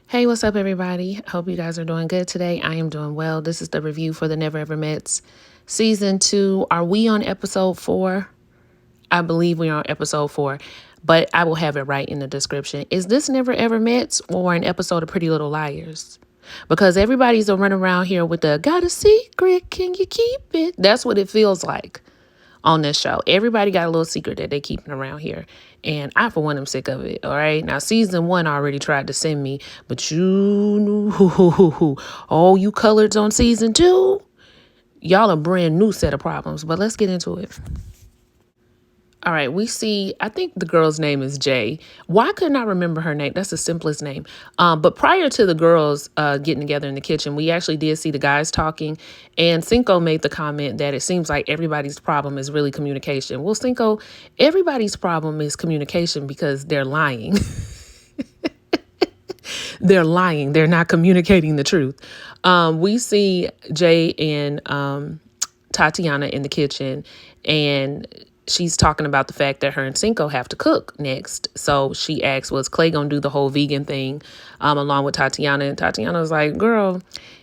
Hey, what's up, everybody? Hope you guys are doing good today. I am doing well. This is the review for the Never Ever Mets season 2. Are we on episode 4? I believe we are on episode 4, but I will have it right in the description. Is this Never Ever Mets or an episode of Pretty Little Liars? Because everybody's running around here with the got a secret, can you keep it? That's what it feels like on this show. Everybody got a little secret that they keeping around here. And I, for one, am sick of it. All right. Now, season 1 already tried to send me, but you knew, oh, you coloreds on season 2, y'all a brand new set of problems. But let's get into it. All right, we see, I think the girl's name is Jay. Why couldn't I remember her name? That's the simplest name. But prior to the girls getting together in the kitchen, we actually did see the guys talking. And Cinco made the comment that it seems like everybody's problem is really communication. Well, Cinco, everybody's problem is communication because they're lying. They're lying. They're not communicating the truth. We see Jay and Tatiana in the kitchen, and she's talking about the fact that her and Cinco have to cook next. So she asks, was Clay going to do the whole vegan thing along with Tatiana? And Tatiana was like, girl,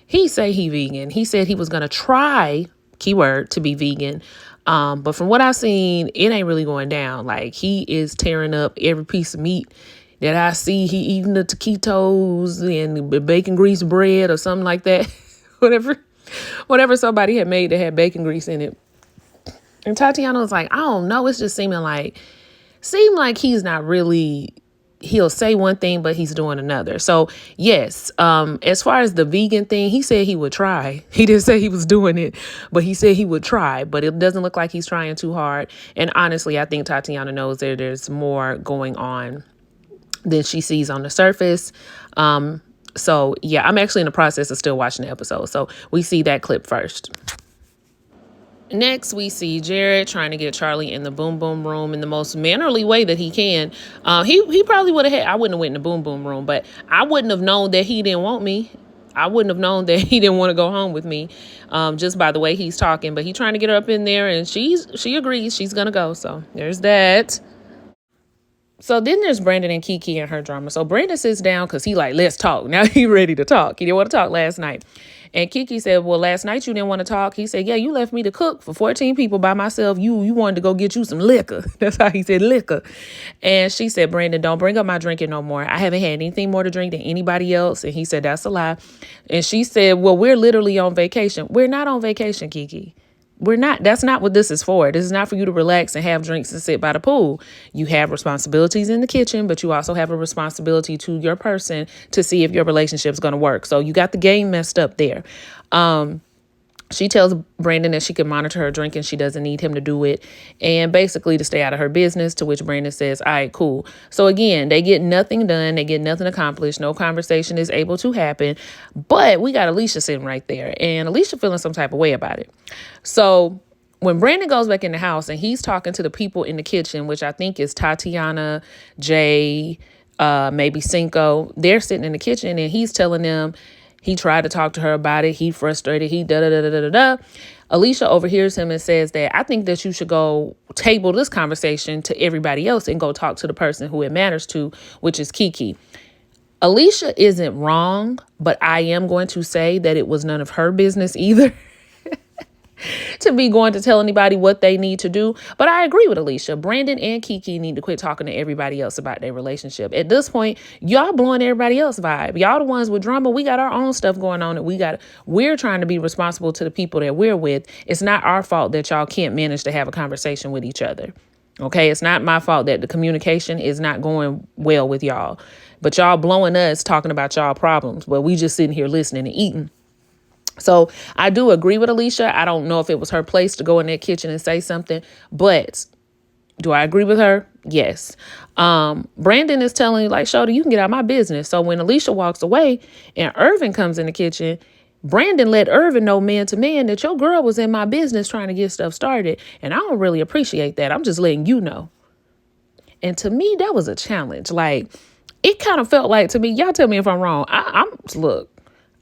he say he vegan. He said he was going to try, keyword, to be vegan. But from what I've seen, it ain't really going down. Like, he is tearing up every piece of meat that I see. He eating the taquitos and the bacon grease bread or something like that. Whatever somebody had made that had bacon grease in it. And Tatiana was like, I don't know. It's just seemed like he's not really, he'll say one thing, but he's doing another. So yes, as far as the vegan thing, he said he would try. He didn't say he was doing it, but he said he would try, but it doesn't look like he's trying too hard. And honestly, I think Tatiana knows that there's more going on than she sees on the surface. So yeah, I'm actually in the process of still watching the episode. So we see that clip first. Next, we see Jared trying to get Charlie in the boom boom room in the most mannerly way that he can. He probably would have I wouldn't have went in the boom boom room, but I wouldn't have known that he didn't want me. I wouldn't have known that he didn't want to go home with me, just by the way he's talking. But he's trying to get her up in there, and she agrees she's gonna go. So there's that. So then there's Brandon and Kiki and her drama. So Brandon sits down because he like, let's talk. Now he ready to talk. He didn't want to talk last night. And Kiki said, well, last night you didn't want to talk. He said, yeah, you left me to cook for 14 people by myself. You wanted to go get you some liquor. That's how he said liquor. And she said, Brandon, don't bring up my drinking no more. I haven't had anything more to drink than anybody else. And he said, that's a lie. And she said, well, we're literally on vacation. We're not on vacation, Kiki. We're not. That's not what this is for. This is not for you to relax and have drinks and sit by the pool. You have responsibilities in the kitchen, but you also have a responsibility to your person to see if your relationship is going to work. So you got the game messed up there. She tells Brandon that she can monitor her drinking. She doesn't need him to do it. And basically to stay out of her business, to which Brandon says, all right, cool. So again, they get nothing done. They get nothing accomplished. No conversation is able to happen. But we got Alicia sitting right there. And Alicia feeling some type of way about it. So when Brandon goes back in the house and he's talking to the people in the kitchen, which I think is Tatiana, Jay, maybe Cinco, they're sitting in the kitchen and he's telling them, he tried to talk to her about it. He frustrated. He da-da-da-da-da-da. Alicia overhears him and says that I think that you should go table this conversation to everybody else and go talk to the person who it matters to, which is Kiki. Alicia isn't wrong, but I am going to say that it was none of her business either to be going to tell anybody what they need to do. But I agree with Alicia. Brandon and Kiki need to quit talking to everybody else about their relationship. At this point, y'all blowing everybody else vibe. Y'all the ones with drama. We got our own stuff going on that we're trying to be responsible to the people that we're with. It's not our fault that y'all can't manage to have a conversation with each other. Okay, it's not my fault that the communication is not going well with y'all. But y'all blowing us talking about y'all problems. But we just sitting here listening and eating. So I do agree with Alicia. I don't know if it was her place to go in that kitchen and say something, but do I agree with her? Yes. Brandon is telling you, like, Shorty, you can get out of my business. So when Alicia walks away and Irvin comes in the kitchen, Brandon let Irvin know man to man that your girl was in my business trying to get stuff started. And I don't really appreciate that. I'm just letting you know. And to me, that was a challenge. Like, it kind of felt like, to me, y'all tell me if I'm wrong.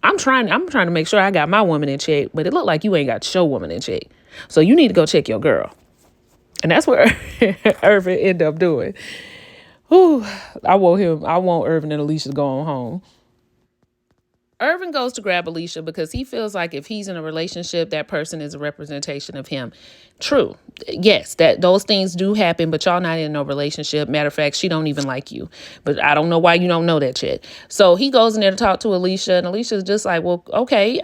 I'm trying to make sure I got my woman in check, but it looked like you ain't got your woman in check. So you need to go check your girl. And that's what Irvin ended up doing. Whew, I want Irvin and Alicia to go on home. Irvin goes to grab Alicia because he feels like if he's in a relationship, that person is a representation of him. True. Yes, that those things do happen, but y'all not in no relationship. Matter of fact, she don't even like you. But I don't know why you don't know that yet. So he goes in there to talk to Alicia, and Alicia's just like, well, okay,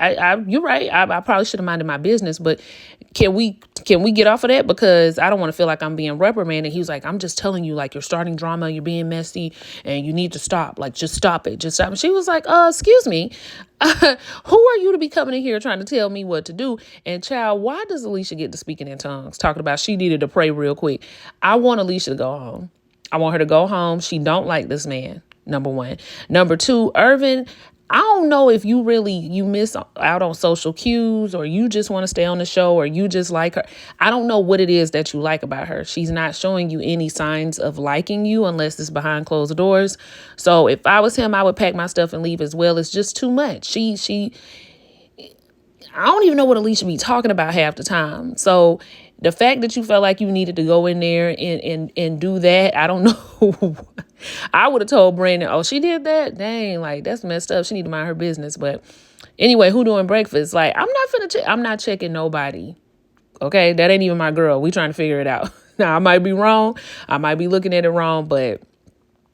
you're right. I probably should have minded my business, but can we get off of that? Because I don't want to feel like I'm being reprimanded. He was like, I'm just telling you, like, you're starting drama, you're being messy, and you need to stop. Like, just stop it. Just stop. And she was like, excuse me. Who are you to be coming in here trying to tell me what to do? And child, why does Alicia get to speaking in tongues? Talking about she needed to pray real quick. I want Alicia to go home. I want her to go home. She don't like this man. Number one. Number two, Irvin, I don't know if you miss out on social cues, or you just want to stay on the show, or you just like her. I don't know what it is that you like about her. She's not showing you any signs of liking you unless it's behind closed doors. So if I was him, I would pack my stuff and leave as well. It's just too much. I don't even know what Alicia be talking about half the time. So the fact that you felt like you needed to go in there and do that, I don't know. I would have told Brandon, oh, she did that? Dang, like, that's messed up. She need to mind her business. But anyway, who doing breakfast? Like, I'm not checking nobody. Okay, that ain't even my girl. We trying to figure it out. Now, I might be wrong. I might be looking at it wrong, but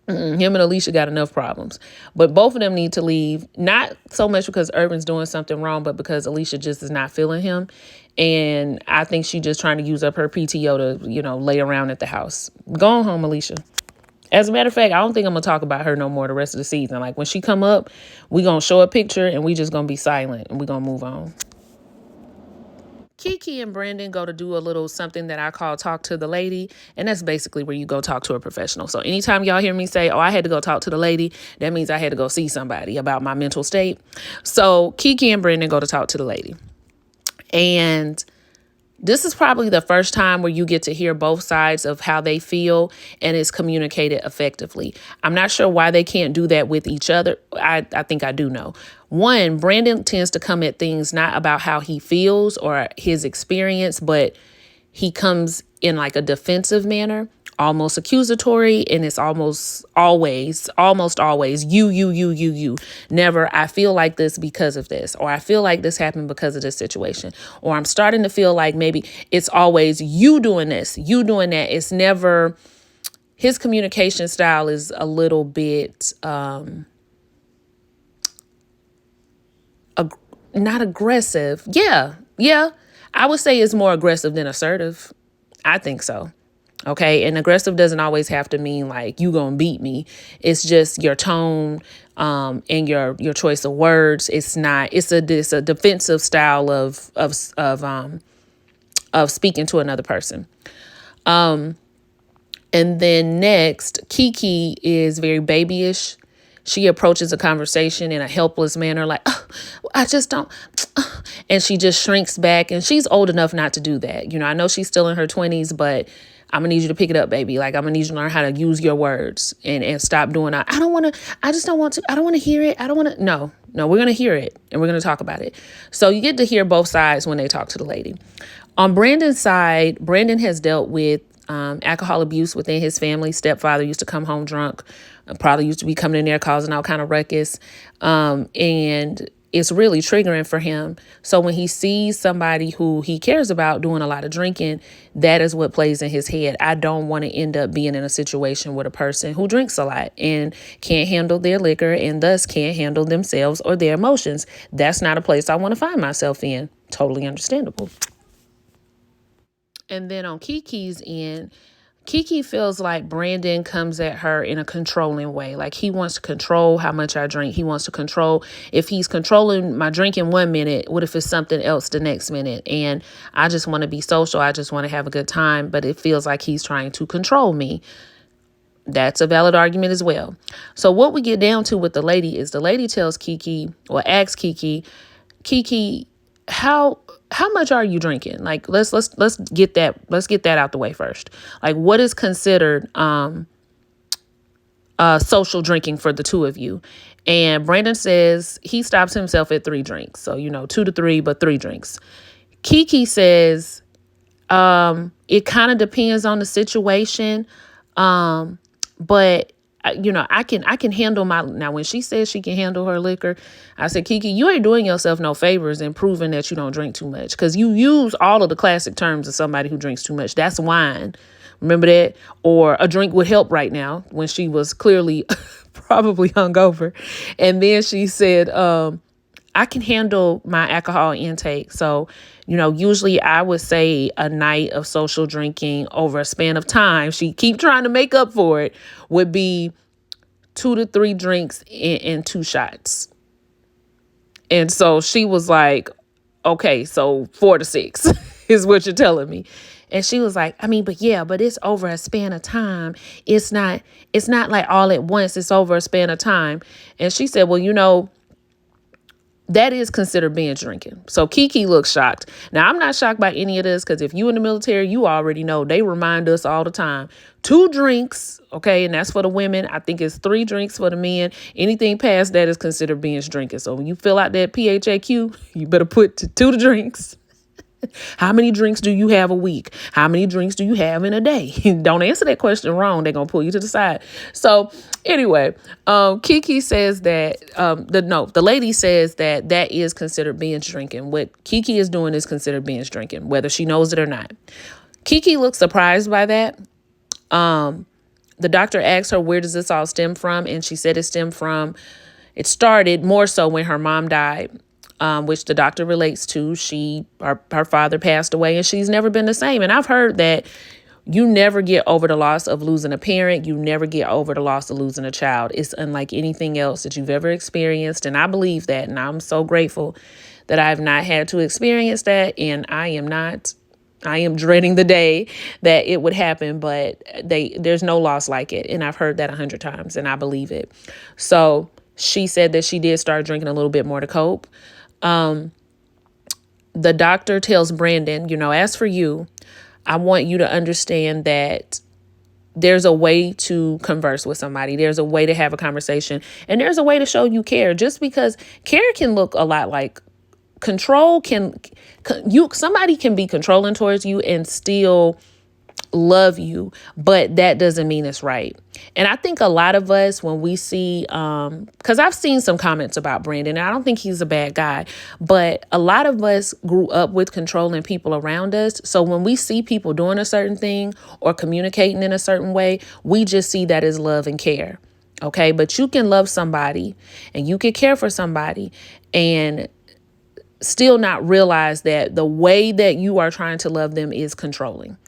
him and Alicia got enough problems. But both of them need to leave. Not so much because Irvin's doing something wrong, but because Alicia just is not feeling him. And I think she's just trying to use up her PTO to, lay around at the house. Go on home, Alicia. As a matter of fact, I don't think I'm going to talk about her no more the rest of the season. Like, when she come up, we going to show a picture and we just going to be silent and we going to move on. Kiki and Brandon go to do a little something that I call talk to the lady. And that's basically where you go talk to a professional. So anytime y'all hear me say, oh, I had to go talk to the lady, that means I had to go see somebody about my mental state. So Kiki and Brandon go to talk to the lady. And this is probably the first time where you get to hear both sides of how they feel, and it's communicated effectively. I'm not sure why they can't do that with each other. I think I do know. One, Brandon tends to come at things not about how he feels or his experience, but he comes in like a defensive manner, almost accusatory, and it's almost always you. Never, I feel like this because of this, or I feel like this happened because of this situation, or I'm starting to feel like maybe. It's always you doing this, you doing that. It's never, his communication style is a little bit not aggressive. Yeah. I would say it's more aggressive than assertive. I think so. Okay. And aggressive doesn't always have to mean like you gonna beat me. It's just your tone and your choice of words. It's a defensive style of speaking to another person. And then next, Kiki is very babyish. She approaches a conversation in a helpless manner, like, oh, I just don't. And she just shrinks back, and she's old enough not to do that. I know she's still in her 20s, but I'm going to need you to pick it up, baby. Like, I'm going to need you to learn how to use your words and stop doing that. I just don't want to. I don't want to hear it. I don't want to. No, we're going to hear it, and we're going to talk about it. So you get to hear both sides when they talk to the lady. On Brandon's side, Brandon has dealt with alcohol abuse within his family. Stepfather used to come home drunk, probably used to be coming in there causing all kind of ruckus. And it's really triggering for him. So when he sees somebody who he cares about doing a lot of drinking, that is what plays in his head. I don't want to end up being in a situation with a person who drinks a lot and can't handle their liquor and thus can't handle themselves or their emotions. That's not a place I want to find myself in. Totally understandable. And then on Kiki's end, Kiki feels like Brandon comes at her in a controlling way. Like, he wants to control how much I drink. He wants to control, if he's controlling my drinking 1 minute, what if it's something else the next minute? And I just want to be social. I just want to have a good time. But it feels like he's trying to control me. That's a valid argument as well. So what we get down to with the lady is the lady tells Kiki, or asks Kiki, how much are you drinking? Like, let's get that out the way first. Like, what is considered social drinking for the two of you? And Brandon says he stops himself at 3 drinks. So, 2 to 3, but 3 drinks. Kiki says it kind of depends on the situation. But I can handle my, now when she says she can handle her liquor, I said, Kiki, you ain't doing yourself no favors in proving that you don't drink too much. Cause you use all of the classic terms of somebody who drinks too much. That's wine. Remember that? Or a drink would help right now, when she was clearly probably hungover. And then she said, I can handle my alcohol intake. So, usually I would say a night of social drinking over a span of time, she keep trying to make up for it, would be 2 to 3 drinks and 2 shots. And so she was like, okay, so 4 to 6 is what you're telling me. And she was like, but it's over a span of time. It's not like all at once. It's over a span of time. And she said, well, that is considered binge drinking. So Kiki looks shocked. Now, I'm not shocked by any of this, because if you in the military, you already know they remind us all the time. 2 drinks, okay, and that's for the women. I think it's 3 drinks for the men. Anything past that is considered binge drinking. So when you fill out that PHAQ, you better put 2 drinks. How many drinks do you have a week? How many drinks do you have in a day? Don't answer that question wrong. They're going to pull you to the side. So anyway, Kiki says that, the lady says that is considered binge drinking. What Kiki is doing is considered binge drinking, whether she knows it or not. Kiki looks surprised by that. The doctor asked her, where does this all stem from? And she said it started more so when her mom died. Which the doctor relates to. Her father passed away, and she's never been the same. And I've heard that you never get over the loss of losing a parent. You never get over the loss of losing a child. It's unlike anything else that you've ever experienced. And I believe that. And I'm so grateful that I've not had to experience that. And I am dreading the day that it would happen, but there's no loss like it. And I've heard that 100 times, and I believe it. So she said that she did start drinking a little bit more to cope. The doctor tells Brandon, as for you, I want you to understand that there's a way to converse with somebody. There's a way to have a conversation, and there's a way to show you care. Just because care can look a lot like control, somebody can be controlling towards you and still love you, but that doesn't mean it's right. And I think a lot of us, when we see, because I've seen some comments about Brandon, and I don't think he's a bad guy, but a lot of us grew up with controlling people around us. So when we see people doing a certain thing or communicating in a certain way, we just see that as love and care. Okay, but you can love somebody and you can care for somebody and still not realize that the way that you are trying to love them is controlling.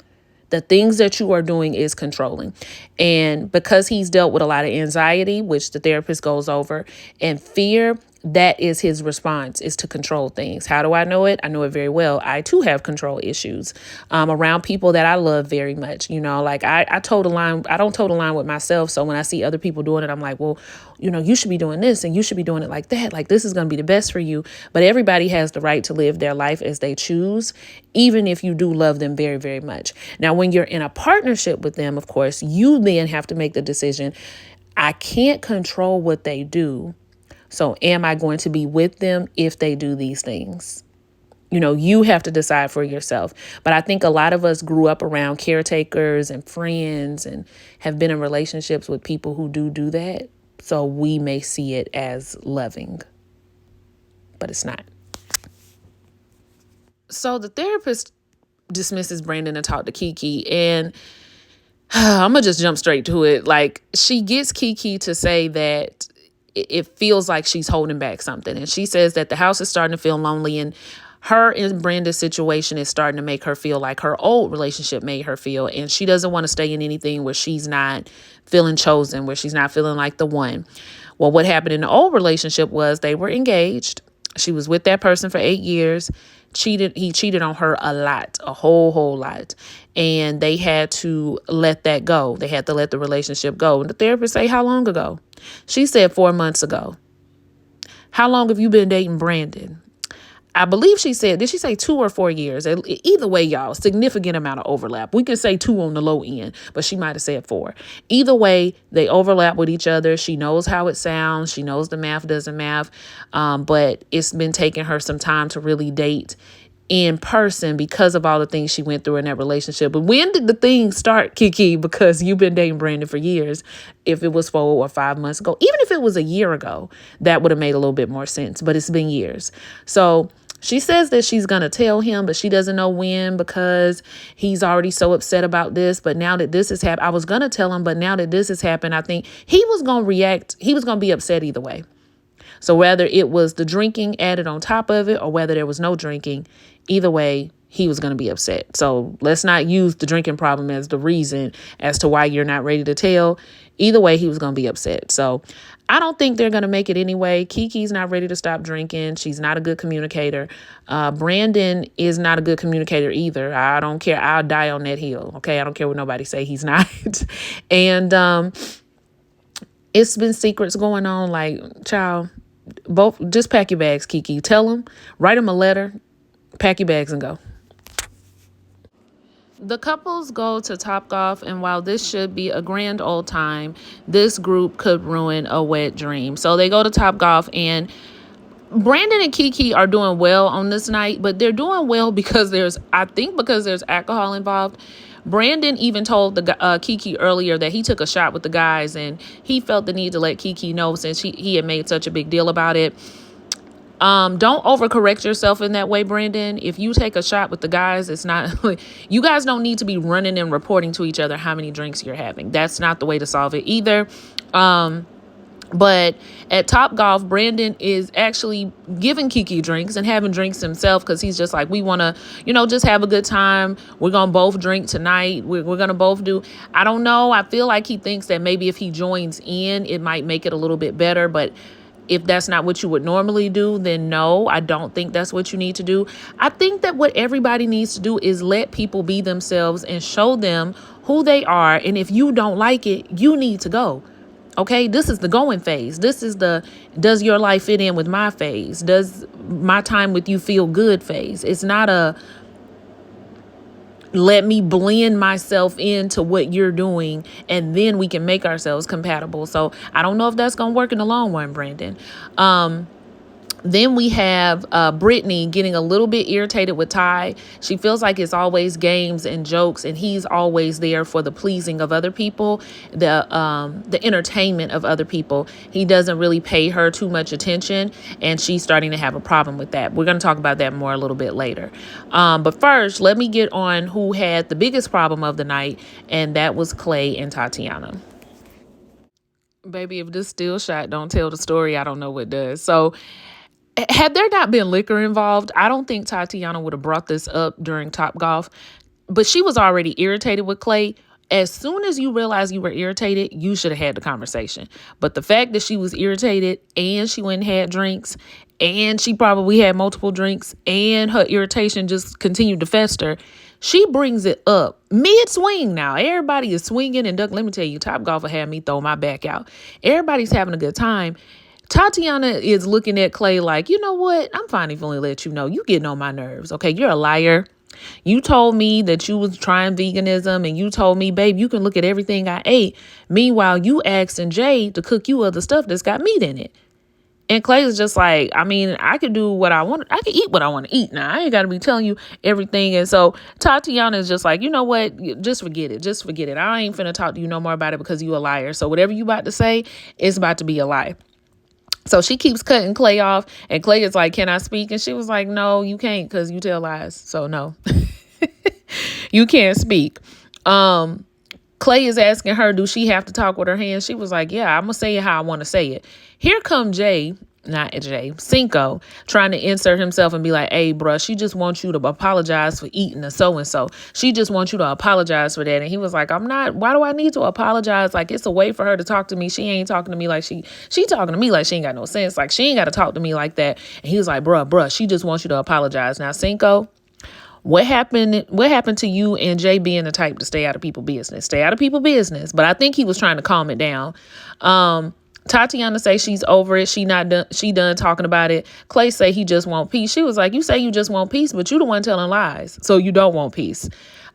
The things that you are doing is controlling. And because he's dealt with a lot of anxiety, which the therapist goes over, and fear, that is his response, is to control things. How do I know it? I know it very well. I too have control issues around people that I love very much. Like I toe the line. I don't toe the line with myself. So when I see other people doing it, I'm like, well, you should be doing this and you should be doing it like that. Like this is going to be the best for you. But everybody has the right to live their life as they choose, even if you do love them very, very much. Now, when you're in a partnership with them, of course, you then have to make the decision. I can't control what they do. So am I going to be with them if they do these things? You have to decide for yourself. But I think a lot of us grew up around caretakers and friends and have been in relationships with people who do that. So we may see it as loving, but it's not. So the therapist dismisses Brandon and talk to Kiki, and I'm going to just jump straight to it. Like, she gets Kiki to say that it feels like she's holding back something. And she says that the house is starting to feel lonely, and her and Brenda's situation is starting to make her feel like her old relationship made her feel. And she doesn't want to stay in anything where she's not feeling chosen, where she's not feeling like the one. Well, what happened in the old relationship was they were engaged. She was with that person for 8 years. He cheated on her a lot, a whole lot. And they had to let that go. They had to let the relationship go. And the therapist say, how long ago? She said 4 months ago. How long have you been dating Brandon? I believe she said, did she say 2 or 4 years? Either way, y'all, significant amount of overlap. We could say 2 on the low end, but she might have said 4. Either way, they overlap with each other. She knows how it sounds. She knows the math doesn't math. But it's been taking her some time to really date in person because of all the things she went through in that relationship. But when did the thing start, Kiki? Because you've been dating Brandon for years. If it was 4 or 5 months ago, even if it was a year ago, that would have made a little bit more sense. But it's been years. So she says that she's going to tell him, but she doesn't know when because he's already so upset about this. But now that this has happened, I was going to tell him, but now that this has happened, I think he was going to react. He was going to be upset either way. So whether it was the drinking added on top of it or whether there was no drinking, either way, he was going to be upset. So let's not use the drinking problem as the reason as to why you're not ready to tell. Either way, he was going to be upset. So I don't think they're going to make it anyway. Kiki's not ready to stop drinking. She's not a good communicator. Brandon is not a good communicator either. I don't care. I'll die on that hill. Okay. I don't care what nobody say. He's not. And it's been secrets going on. Like, child, both just pack your bags, Kiki. Tell them, write them a letter, pack your bags and go. The couples go to Topgolf, and while this should be a grand old time, this group could ruin a wet dream. So they go to Topgolf, and Brandon and Kiki are doing well on this night, but they're doing well because there's alcohol involved. Brandon even told the Kiki earlier that he took a shot with the guys, and he felt the need to let Kiki know since he had made such a big deal about it. Don't overcorrect yourself in that way, Brandon. If you take a shot with the guys, it's not, you guys don't need to be running and reporting to each other how many drinks you're having. That's not the way to solve it either. But at Topgolf, Brandon is actually giving Kiki drinks and having drinks himself because he's just like, we want to, just have a good time. We're going to both drink tonight. We're going to both do, I don't know. I feel like he thinks that maybe if he joins in, it might make it a little bit better. But if that's not what you would normally do, then no, I don't think that's what you need to do. I think that what everybody needs to do is let people be themselves and show them who they are. And if you don't like it, you need to go. Okay, this is the going phase. This is the does your life fit in with my phase? Does my time with you feel good phase? It's not a let me blend myself into what you're doing and then we can make ourselves compatible. So I don't know if that's going to work in the long run, Brandon. Then we have Britney getting a little bit irritated with Ty. She feels like it's always games and jokes, and he's always there for the pleasing of other people, the entertainment of other people. He doesn't really pay her too much attention, and she's starting to have a problem with that. We're going to talk about that more a little bit later. But first, let me get on who had the biggest problem of the night, and that was Clay and Tatiana. Baby, if this still shot don't tell the story, I don't know what does. So had there not been liquor involved, I don't think Tatiana would have brought this up during Topgolf, but she was already irritated with Clay. As soon as you realize you were irritated, you should have had the conversation. But the fact that she was irritated and she went and had drinks and she probably had multiple drinks and her irritation just continued to fester, she brings it up mid-swing now. Everybody is swinging and ducking. Let me tell you, Topgolf had me throw my back out. Everybody's having a good time. Tatiana is looking at Clay like, you know what? I'm finally let you know you getting on my nerves. Okay, you're a liar. You told me that you was trying veganism and you told me, babe, you can look at everything I ate. Meanwhile, you asking Jay to cook you other stuff that's got meat in it. And Clay is just like, I mean, I can do what I want. I can eat what I want to eat now. I ain't got to be telling you everything. And so Tatiana is just like, you know what? Just forget it. Just forget it. I ain't finna talk to you no more about it because you a liar. So whatever you about to say, it's about to be a lie. So she keeps cutting Clay off, and Clay is like, can I speak? And she was like, no, you can't because you tell lies. So no, you can't speak. Clay is asking her, do she have to talk with her hands? She was like, yeah, I'm going to say it how I want to say it. Here come Cinco, trying to insert himself and be like, hey, bruh, she just wants you to apologize for eating a so-and-so. She just wants you to apologize for that. And he was like, I'm not, why do I need to apologize? Like, it's a way for her to talk to me. She ain't talking to me like she talking to me like she ain't got no sense. Like, she ain't got to talk to me like that. And he was like, bruh, she just wants you to apologize. Now, Cinco, what happened to you and Jay being the type to stay out of people's business? Stay out of people's business. But I think he was trying to calm it down. Tatiana say she's over it. She done talking about it. Clay say he just want peace. She was like, you say you just want peace, but you the one telling lies. So you don't want peace.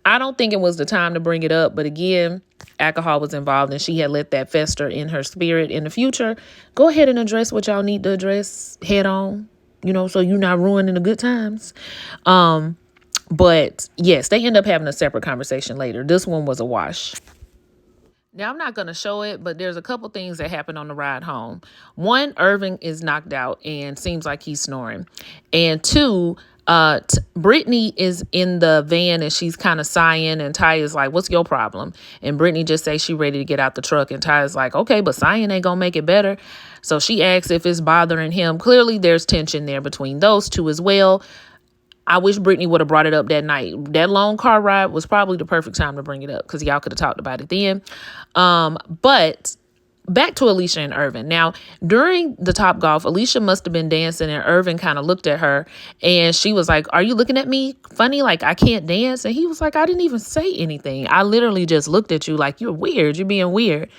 I don't think it was the time to bring it up. But again, alcohol was involved and she had let that fester in her spirit. In the future, go ahead and address what y'all need to address head on. so you're not ruining the good times. But yes, they end up having a separate conversation later. This one was a wash. Now, I'm not going to show it, but there's a couple things that happen on the ride home. One, Irving is knocked out and seems like he's snoring. And two, Brittany is in the van and she's kind of sighing, and Ty is like, what's your problem? And Brittany just says she ready to get out the truck, and Ty is like, okay, but sighing ain't gonna make it better. So she asks if it's bothering him. Clearly there's tension there between those two as well. I wish Brittany would have brought it up that night. That long car ride was probably the perfect time to bring it up, because y'all could have talked about it then. But back to Alicia and Irvin. Now, during the Topgolf, Alicia must have been dancing, and Irvin kind of looked at her, and she was like, are you looking at me funny? Like, I can't dance? And he was like, I didn't even say anything. I literally just looked at you like, you're weird. You're being weird.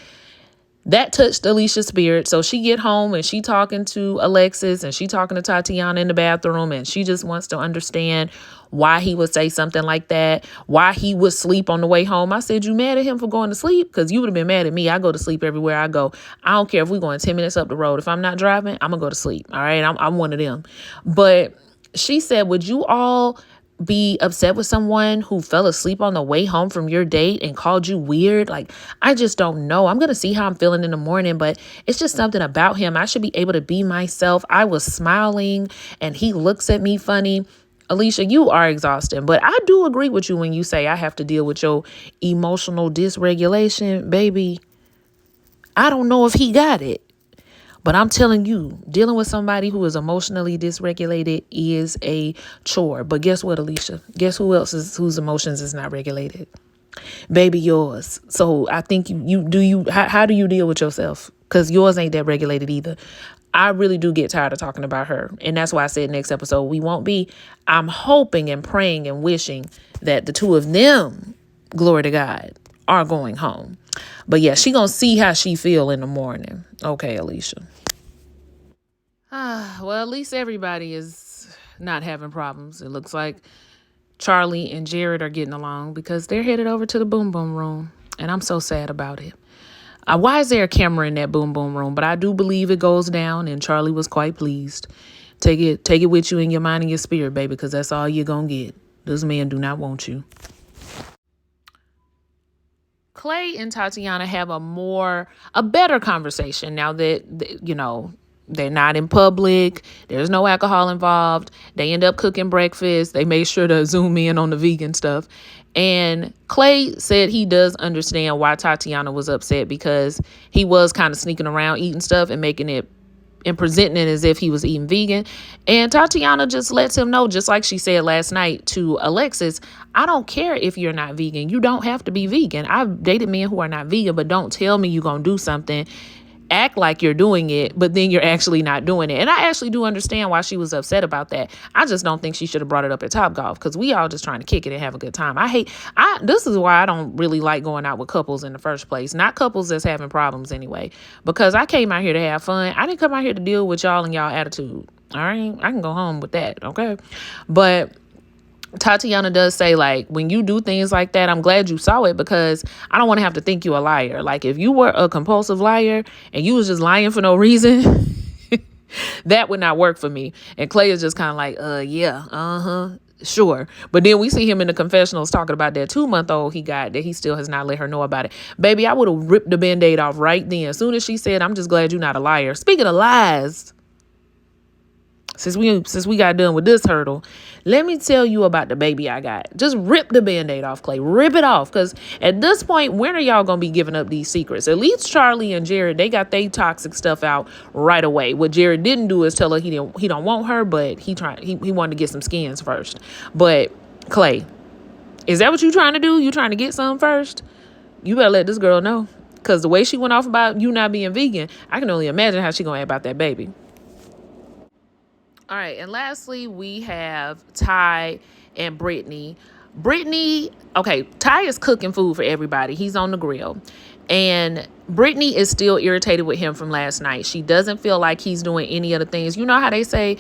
That touched Alicia's spirit. So she get home and she talking to Alexis and she talking to Tatiana in the bathroom, and she just wants to understand why he would say something like that, why he would sleep on the way home. I said, you mad at him for going to sleep? Because you would have been mad at me. I go to sleep everywhere I go. I don't care if we're going 10 minutes up the road. If I'm not driving, I'm going to go to sleep. All right. I'm one of them. But she said, would you all be upset with someone who fell asleep on the way home from your date and called you weird? Like, I just don't know. I'm going to see how I'm feeling in the morning, but it's just something about him. I should be able to be myself. I was smiling and he looks at me funny. Alicia, you are exhausting, but I do agree with you when you say I have to deal with your emotional dysregulation. Baby, I don't know if he got it. But I'm telling you, dealing with somebody who is emotionally dysregulated is a chore. But guess what, Alicia? Guess who else whose emotions is not regulated? Baby, yours. So I think how do you deal with yourself? Because yours ain't that regulated either. I really do get tired of talking about her. And that's why I said next episode we won't be. I'm hoping and praying and wishing that the two of them, glory to God, are going home. But yeah, she gonna see how she feel in the morning. Okay, Alicia. Well, at least everybody is not having problems. It looks like Charlie and Jared are getting along because they're headed over to the boom boom room. And I'm so sad about it. Why is there a camera in that boom boom room? But I do believe it goes down, and Charlie was quite pleased. Take it with you in your mind and your spirit, baby, because that's all you're gonna get. Those men do not want you. Clay and Tatiana have a better conversation now that, they're not in public. There's no alcohol involved. They end up cooking breakfast. They made sure to zoom in on the vegan stuff. And Clay said he does understand why Tatiana was upset, because he was kind of sneaking around eating stuff and making it and presenting it as if he was eating vegan. And Tatiana just lets him know, just like she said last night to Alexis, I don't care if you're not vegan. You don't have to be vegan. I've dated men who are not vegan, but don't tell me you're going to do something, act like you're doing it, but then you're actually not doing it. And I actually do understand why she was upset about that. I just don't think she should have brought it up at Topgolf, because we all just trying to kick it and have a good time. This is why I don't really like going out with couples in the first place. Not couples that's having problems anyway, because I came out here to have fun. I didn't come out here to deal with y'all and y'all attitude. All right. I can go home with that. Okay. But Tatiana does say, like, when you do things like that, I'm glad you saw it, because I don't want to have to think you a liar. Like, if you were a compulsive liar and you was just lying for no reason, that would not work for me. And Clay is just kind of like, yeah, sure. But then we see him in the confessionals talking about that 2-month-old he got that he still has not let her know about it. Baby, I would have ripped the Band-Aid off right then. As soon as she said, I'm just glad you're not a liar. Speaking of lies, since we got done with this hurdle, let me tell you about the baby I got. Just rip the Band-Aid off, Clay. Rip it off. Because at this point, when are y'all going to be giving up these secrets? At least Charlie and Jared, they got their toxic stuff out right away. What Jared didn't do is tell her he don't want her, but he wanted to get some skins first. But Clay, is that what you trying to do? You trying to get some first? You better let this girl know. Because the way she went off about you not being vegan, I can only imagine how she going to act about that baby. All right, and lastly, we have Ty and Brittany. Ty is cooking food for everybody. He's on the grill. And Brittany is still irritated with him from last night. She doesn't feel like he's doing any of the things. You know how they say,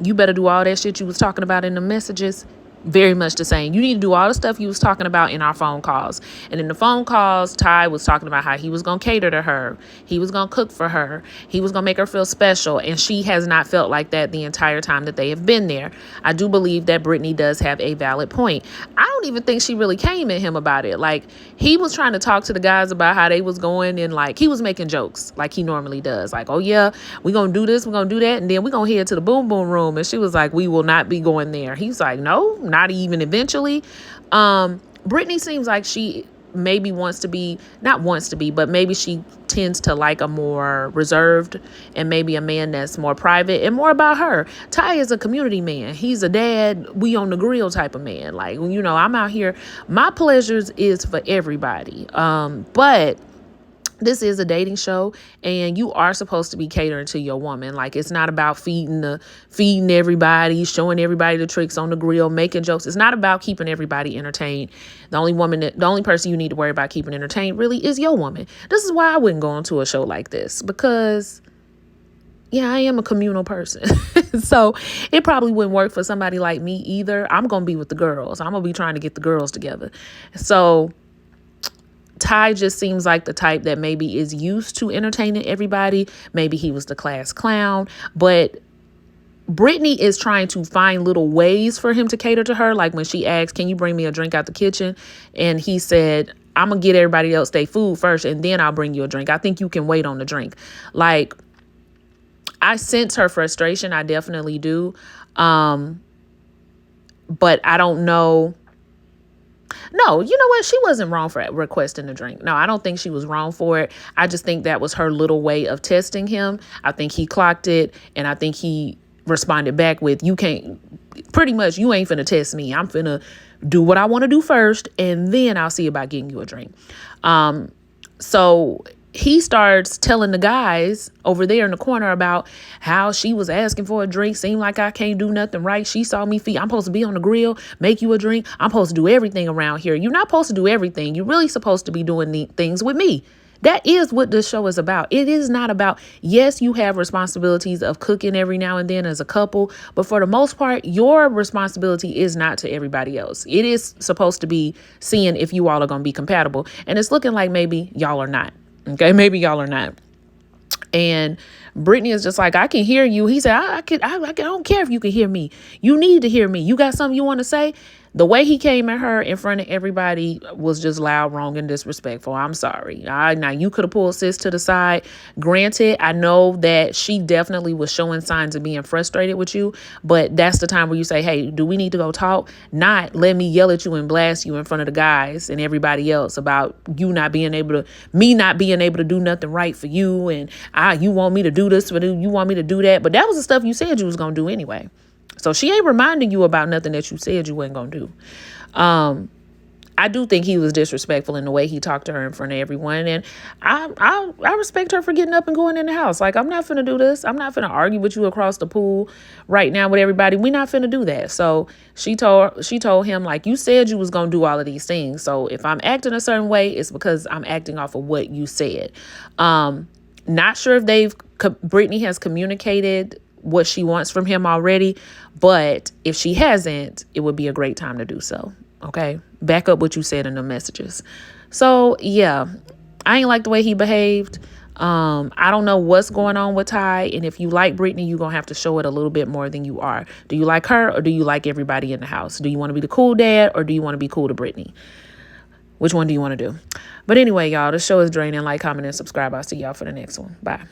you better do all that shit you was talking about in the messages? very much the same. You need to do all the stuff you was talking about in our phone calls. And in the phone calls, Ty was talking about how he was going to cater to her. He was going to cook for her. He was going to make her feel special. And she has not felt like that the entire time that they have been there. I do believe that Britney does have a valid point. I don't even think she really came at him about it. Like, he was trying to talk to the guys about how they was going, and like he was making jokes like he normally does. Like, oh yeah, we're going to do this, we're going to do that, and then we're going to head to the boom boom room. And she was like, we will not be going there. He's like, no, not even eventually. Britney seems like she maybe not wants to be, but maybe she tends to like a more reserved and maybe a man that's more private and more about her. Ty is a community man. He's a dad, we on the grill type of man. Like, you know, I'm out here, my pleasures is for everybody. But this is a dating show, and you are supposed to be catering to your woman. Like, it's not about feeding everybody, showing everybody the tricks on the grill, making jokes. It's not about keeping everybody entertained. The only person you need to worry about keeping entertained really is your woman. This is why I wouldn't go onto a show like this, because yeah, I am a communal person. So it probably wouldn't work for somebody like me either. I'm going to be with the girls. I'm going to be trying to get the girls together. So Ty just seems like the type that maybe is used to entertaining everybody. Maybe he was the class clown, but Britney is trying to find little ways for him to cater to her. Like when she asked, can you bring me a drink out the kitchen? And he said, I'm going to get everybody else their food first, and then I'll bring you a drink. I think you can wait on the drink. Like, I sense her frustration. I definitely do. But I don't know. No, you know what? She wasn't wrong for requesting a drink. No, I don't think she was wrong for it. I just think that was her little way of testing him. I think he clocked it, and I think he responded back with, you can't, pretty much, you ain't finna test me. I'm finna do what I want to do first, and then I'll see about getting you a drink. So he starts telling the guys over there in the corner about how she was asking for a drink. Seemed like I can't do nothing right. She saw me feed. I'm supposed to be on the grill, make you a drink. I'm supposed to do everything around here. You're not supposed to do everything. You're really supposed to be doing the things with me. That is what this show is about. It is not about, yes, you have responsibilities of cooking every now and then as a couple, but for the most part, your responsibility is not to everybody else. It is supposed to be seeing if you all are going to be compatible. And it's looking like maybe y'all are not. Okay, maybe y'all are not. And Britney is just like, I can hear you. He said, I don't care if you can hear me. You need to hear me. You got something you want to say? The way he came at her in front of everybody was just loud, wrong, and disrespectful. I'm sorry. Now, you could have pulled sis to the side. Granted, I know that she definitely was showing signs of being frustrated with you, but that's the time where you say, hey, do we need to go talk? Not let me yell at you and blast you in front of the guys and everybody else about me not being able to do nothing right for you, and you want me to do this for you want me to do that. But that was the stuff you said you was going to do anyway. So she ain't reminding you about nothing that you said you weren't going to do. I do think he was disrespectful in the way he talked to her in front of everyone. And I respect her for getting up and going in the house. Like, I'm not finna do this. I'm not finna argue with you across the pool right now with everybody. We're not finna do that. So she told him, like, you said you was going to do all of these things. So if I'm acting a certain way, it's because I'm acting off of what you said. Not sure if Britney has communicated what she wants from him already, but if she hasn't, it would be a great time to do so. Okay, back up what you said in the messages. So yeah, I ain't like the way he behaved. I don't know what's going on with Ty, and if you like Britney, you're gonna have to show it a little bit more than you are. Do you like her, or do you like everybody in the house? Do you want to be the cool dad, or do you want to be cool to Britney? Which one do you want to do? But anyway, y'all, the show is draining. Like, comment, and subscribe. I'll see y'all for the next one. Bye.